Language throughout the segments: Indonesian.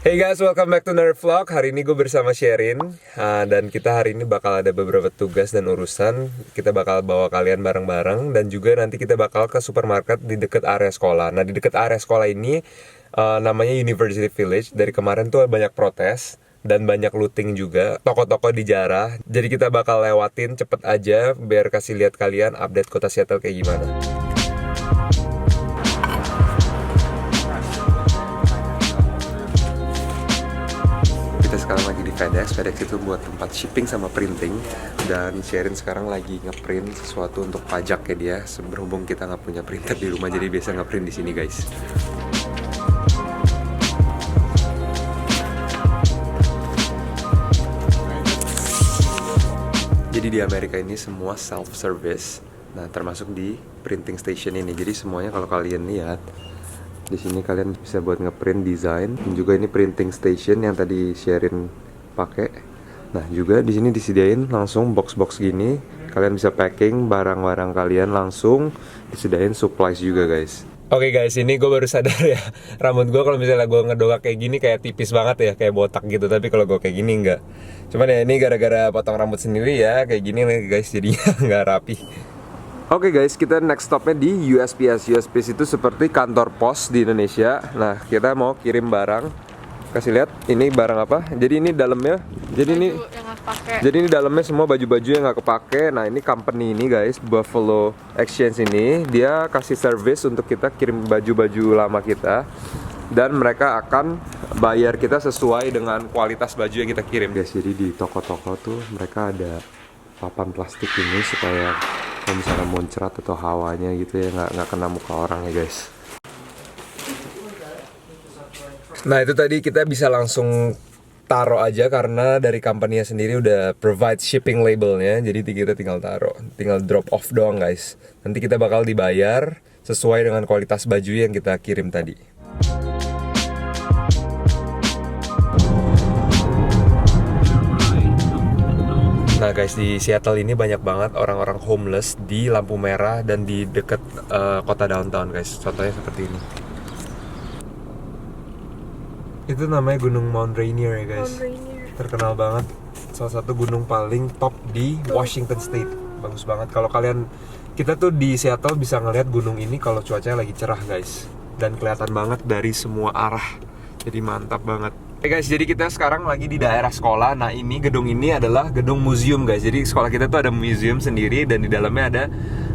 Hey guys, welcome back to Nerd Vlog. Hari ini gue bersama Sherin, dan kita hari ini bakal ada beberapa tugas dan urusan. Kita bakal bawa kalian bareng-bareng, dan juga nanti kita bakal ke supermarket di dekat area sekolah. Nah, di dekat area sekolah ini namanya University Village. Dari kemarin tuh banyak protes dan banyak looting juga, toko-toko dijarah. Jadi kita bakal lewatin cepet aja biar kasih lihat kalian update kota Seattle kayak gimana. Kita sekarang lagi di FedEx. FedEx itu buat tempat shipping sama printing. Dan Sherin sekarang lagi ngeprint sesuatu untuk pajaknya dia. Berhubung kita nggak punya printer di rumah, jadi biasa ngeprint di sini guys. Jadi di Amerika ini semua self-service. Nah, termasuk di printing station ini. Jadi semuanya kalau kalian lihat, di sini kalian bisa buat ngeprint desain, dan juga ini printing station yang tadi Sherin pakai. Nah, juga di sini disediain langsung box-box gini. Kalian bisa packing barang-barang kalian langsung, disediain supplies juga, guys. Oke guys, ini gue baru sadar ya, rambut gue kalau misalnya gue ngedongak kayak gini kayak tipis banget ya, kayak botak gitu. Tapi kalau gue kayak gini enggak. Cuman ya ini gara-gara potong rambut sendiri ya, kayak gini nih guys, jadinya nggak rapi. Oke guys, kita next stopnya di USPS. USPS itu seperti kantor pos di Indonesia. Nah, kita mau kirim barang. Kasih lihat, ini barang apa? Jadi ini dalamnya, jadi ini dalamnya semua baju-baju yang nggak kepake. Nah, ini company ini guys, Buffalo Exchange ini, dia kasih service untuk kita kirim baju-baju lama kita. Dan mereka akan bayar kita sesuai dengan kualitas baju yang kita kirim guys. Jadi di toko-toko tuh mereka ada papan plastik ini supaya kalau misalnya muncrat atau hawanya gitu ya nggak kena muka orang ya guys. Nah, itu tadi kita bisa langsung taruh aja karena dari company-nya sendiri udah provide shipping labelnya. Jadi kita tinggal taruh, tinggal drop off doang guys. Nanti kita bakal dibayar sesuai dengan kualitas baju yang kita kirim tadi. Nah guys, di Seattle ini banyak banget orang-orang homeless di lampu merah dan di dekat kota downtown guys. Contohnya seperti ini. Itu namanya Gunung Mount Rainier ya guys. Terkenal banget. Salah satu gunung paling top di Washington State. Bagus banget. Kalau kalian, kita tuh di Seattle bisa ngelihat gunung ini kalau cuacanya lagi cerah guys. Dan kelihatan banget dari semua arah. Jadi mantap banget. Oke guys, jadi kita sekarang lagi di daerah sekolah. Nah, ini gedung ini adalah gedung museum guys. Jadi sekolah kita tuh ada museum sendiri dan di dalamnya ada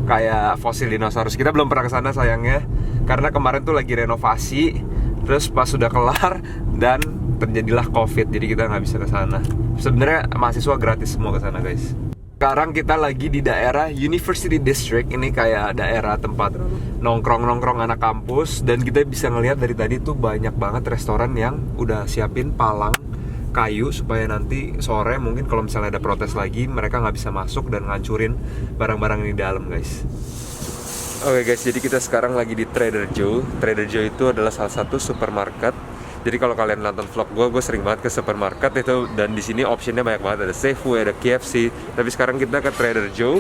kayak fosil dinosaurus. Kita belum pernah kesana sayangnya, karena kemarin tuh lagi renovasi. Terus pas sudah kelar dan terjadilah COVID, jadi kita nggak bisa kesana. Sebenarnya mahasiswa gratis semua kesana guys. Sekarang kita lagi di daerah University District. Ini kayak daerah tempat nongkrong-nongkrong anak kampus. Dan kita bisa ngelihat dari tadi tuh banyak banget restoran yang udah siapin palang kayu supaya nanti sore mungkin kalau misalnya ada protes lagi, mereka nggak bisa masuk dan ngancurin barang-barang ini di dalam guys. Oke guys, jadi kita sekarang lagi di Trader Joe. Trader Joe itu adalah salah satu supermarket. Jadi kalau kalian nonton vlog gue sering banget ke supermarket itu, dan di sini optionnya banyak banget, ada Safeway, ada KFC. Tapi sekarang kita ke Trader Joe.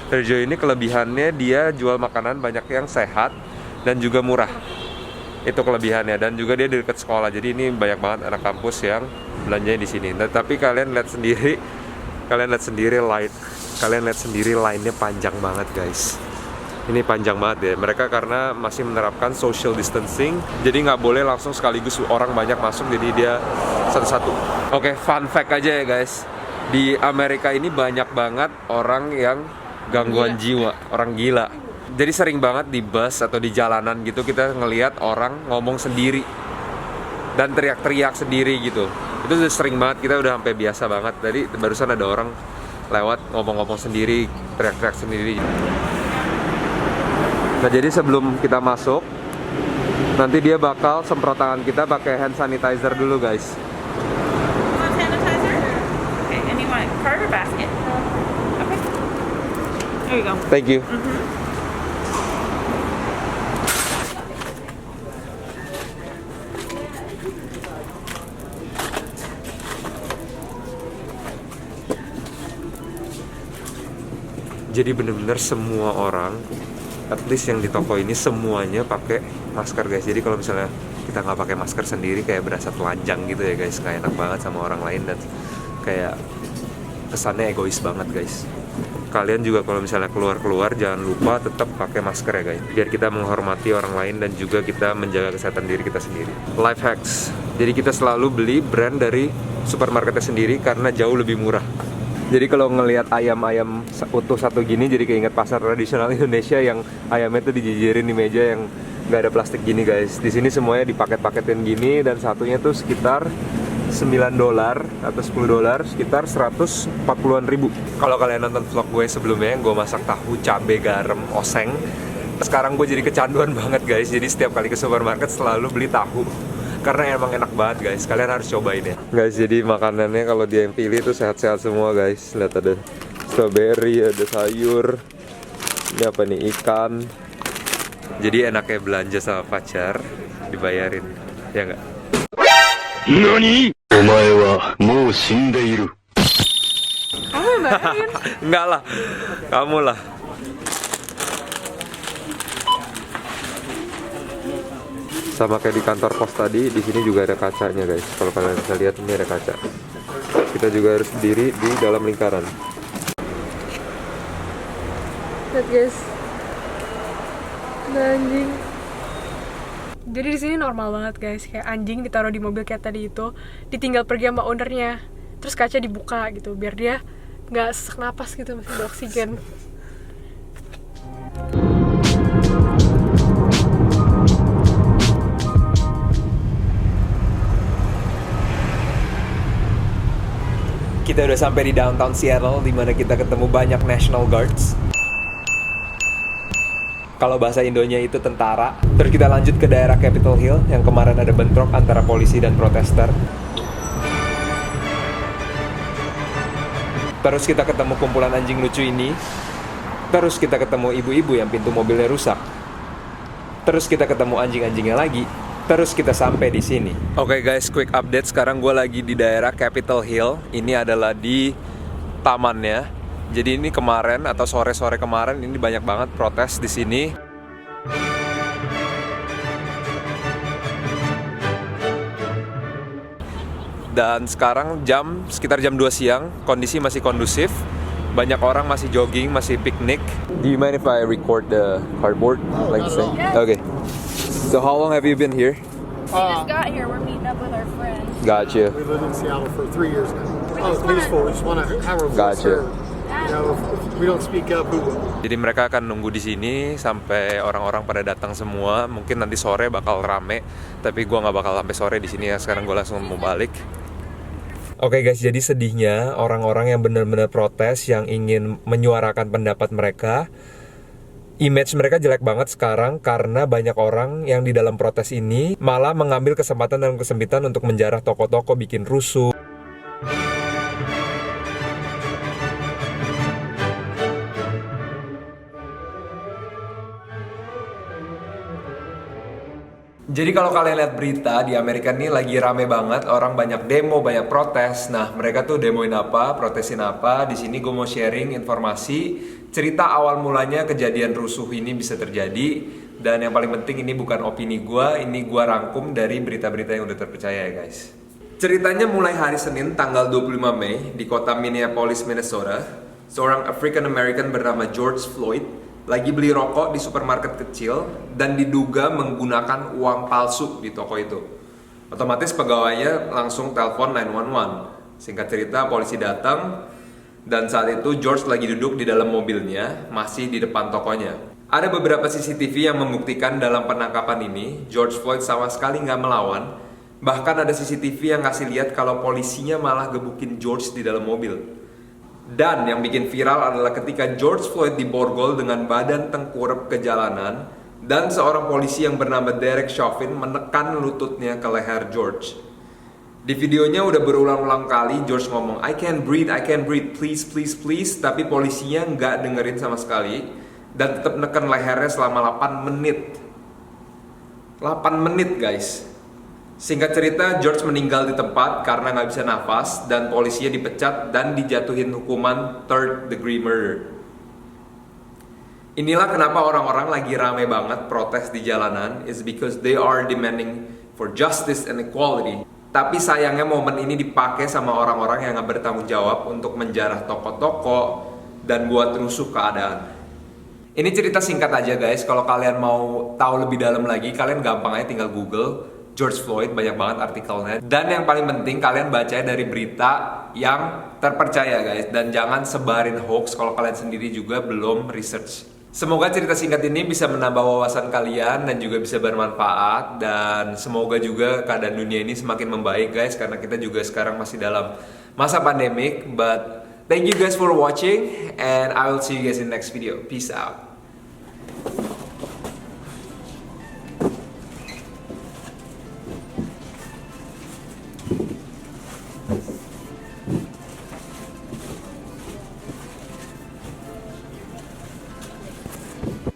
Trader Joe ini kelebihannya dia jual makanan banyak yang sehat dan juga murah. Itu kelebihannya, dan juga dia di dekat sekolah. Jadi ini banyak banget anak kampus yang belanjanya di sini. Nah, tapi kalian lihat sendiri line-nya panjang banget guys. Ini panjang banget ya. Mereka karena masih menerapkan social distancing, jadi nggak boleh langsung sekaligus orang banyak masuk, jadi dia satu-satu. Oke, fun fact aja ya guys. Di Amerika ini banyak banget orang yang gangguan jiwa, orang gila. Jadi sering banget di bus atau di jalanan gitu kita ngelihat orang ngomong sendiri dan teriak-teriak sendiri gitu. Itu udah sering banget, kita udah sampai biasa banget. Tadi barusan ada orang lewat ngomong-ngomong sendiri, teriak-teriak sendiri. Nah, jadi sebelum kita masuk, nanti dia bakal semprot tangan kita pakai hand sanitizer dulu guys. Want sanitizer? Okay, and you want card or basket? Okay. There you go. Thank you. Jadi bener-bener semua orang, at least yang di toko ini semuanya pakai masker guys. Jadi kalau misalnya kita nggak pakai masker sendiri kayak berasa telanjang gitu ya guys, nggak enak banget sama orang lain dan kayak kesannya egois banget guys. Kalian juga kalau misalnya keluar-keluar jangan lupa tetap pakai masker ya guys, biar kita menghormati orang lain dan juga kita menjaga kesehatan diri kita sendiri. Life hacks, jadi kita selalu beli brand dari supermarketnya sendiri karena jauh lebih murah. Jadi kalau ngelihat ayam-ayam utuh satu gini jadi keinget pasar tradisional Indonesia yang ayamnya tuh dijejerin di meja yang nggak ada plastik gini guys. Di sini semuanya dipaket-paketin gini dan satunya tuh sekitar $9 atau $10, sekitar 140-an ribu. Kalau kalian nonton vlog gue sebelumnya, gue masak tahu, cabe, garam, oseng. Sekarang gue jadi kecanduan banget guys, jadi setiap kali ke supermarket selalu beli tahu. Karena emang enak banget guys, kalian harus cobain ya. Guys, jadi makanannya kalau dia yang pilih tuh sehat-sehat semua guys. Lihat ada strawberry, ada sayur. Ini apa nih, ikan. Jadi enaknya belanja sama pacar, dibayarin, ya nggak? NANI? Omae wa mou shindeiru. Kamu yang bayarin? Enggak lah, kamu lah. Sama kayak di kantor pos tadi, di sini juga ada kacanya guys. Kalau kalian bisa lihat ini ada kaca. Kita juga harus berdiri di dalam lingkaran. Lihat guys, ada anjing. Jadi di sini normal banget guys, kayak anjing ditaruh di mobil kayak tadi itu, ditinggal pergi sama ownernya, terus kaca dibuka gitu, biar dia nggak sesak napas gitu, masih ada oksigen. Kita udah sampai di downtown Seattle, di mana kita ketemu banyak National Guards. Kalau bahasa Indonya itu tentara. Terus kita lanjut ke daerah Capitol Hill, yang kemarin ada bentrok antara polisi dan protester. Terus kita ketemu kumpulan anjing lucu ini. Terus kita ketemu ibu-ibu yang pintu mobilnya rusak. Terus kita ketemu anjing-anjingnya lagi. Terus kita sampai di sini. Oke guys, quick update. Sekarang gue lagi di daerah Capitol Hill. Ini adalah di tamannya. Jadi ini kemarin atau sore-sore kemarin ini banyak banget protes di sini. Dan sekarang sekitar jam 2 siang, kondisi masih kondusif. Banyak orang masih jogging, masih piknik. Do you mind if I record the cardboard? Like this thing? Okay. So how long have you been here? We just got here. We're meeting up with our friends. Gotcha. We lived in Seattle for 3 years now. Oh, it's peaceful. We just want to have our voice Gotcha. heard. You know, if we don't speak up, who will? Jadi mereka akan nunggu di sini sampai orang-orang pada datang semua. Mungkin nanti sore bakal rame, tapi gua nggak bakal sampai sore di sini ya. Sekarang gua langsung mau balik. Oke guys, jadi sedihnya orang-orang yang benar-benar protes, yang ingin menyuarakan pendapat mereka, image mereka jelek banget sekarang karena banyak orang yang di dalam protes ini malah mengambil kesempatan dan kesempitan untuk menjarah toko-toko, bikin rusuh. Jadi kalau kalian lihat berita di Amerika ini lagi rame banget, orang banyak demo, banyak protes. Nah, mereka tuh demoin apa, protesin apa. Di sini gue mau sharing informasi, cerita awal mulanya kejadian rusuh ini bisa terjadi. Dan yang paling penting ini bukan opini gue, ini gue rangkum dari berita-berita yang udah terpercaya ya guys. Ceritanya mulai hari Senin tanggal 25 Mei di kota Minneapolis, Minnesota. Seorang African American bernama George Floyd lagi beli rokok di supermarket kecil dan diduga menggunakan uang palsu di toko itu. Otomatis pegawainya langsung telepon 911. Singkat cerita, polisi datang dan saat itu George lagi duduk di dalam mobilnya, masih di depan tokonya. Ada beberapa CCTV yang membuktikan dalam penangkapan ini George Floyd sama sekali nggak melawan. Bahkan ada CCTV yang ngasih lihat kalau polisinya malah gebukin George di dalam mobil. Dan yang bikin viral adalah ketika George Floyd diborgol dengan badan tengkurap ke jalanan dan seorang polisi yang bernama Derek Chauvin menekan lututnya ke leher George. Di videonya udah berulang-ulang kali George ngomong I can't breathe, please, please, please. Tapi polisinya nggak dengerin sama sekali dan tetap neken lehernya selama 8 menit. 8 menit guys. Singkat cerita, George meninggal di tempat karena nggak bisa nafas dan polisinya dipecat dan dijatuhin hukuman 3rd degree murder. Inilah kenapa orang-orang lagi rame banget protes di jalanan, is because they are demanding for justice and equality. Tapi sayangnya momen ini dipakai sama orang-orang yang nggak bertanggung jawab untuk menjarah toko-toko dan buat rusuh keadaan. Ini cerita singkat aja guys, kalau kalian mau tahu lebih dalam lagi, kalian gampang aja tinggal Google George Floyd, banyak banget artikelnya. Dan yang paling penting kalian baca dari berita yang terpercaya guys, dan jangan sebarin hoax kalau kalian sendiri juga belum research. Semoga cerita singkat ini bisa menambah wawasan kalian dan juga bisa bermanfaat, dan semoga juga keadaan dunia ini semakin membaik guys, karena kita juga sekarang masih dalam masa pandemik. But thank you guys for watching and I will see you guys in the next video. Peace out.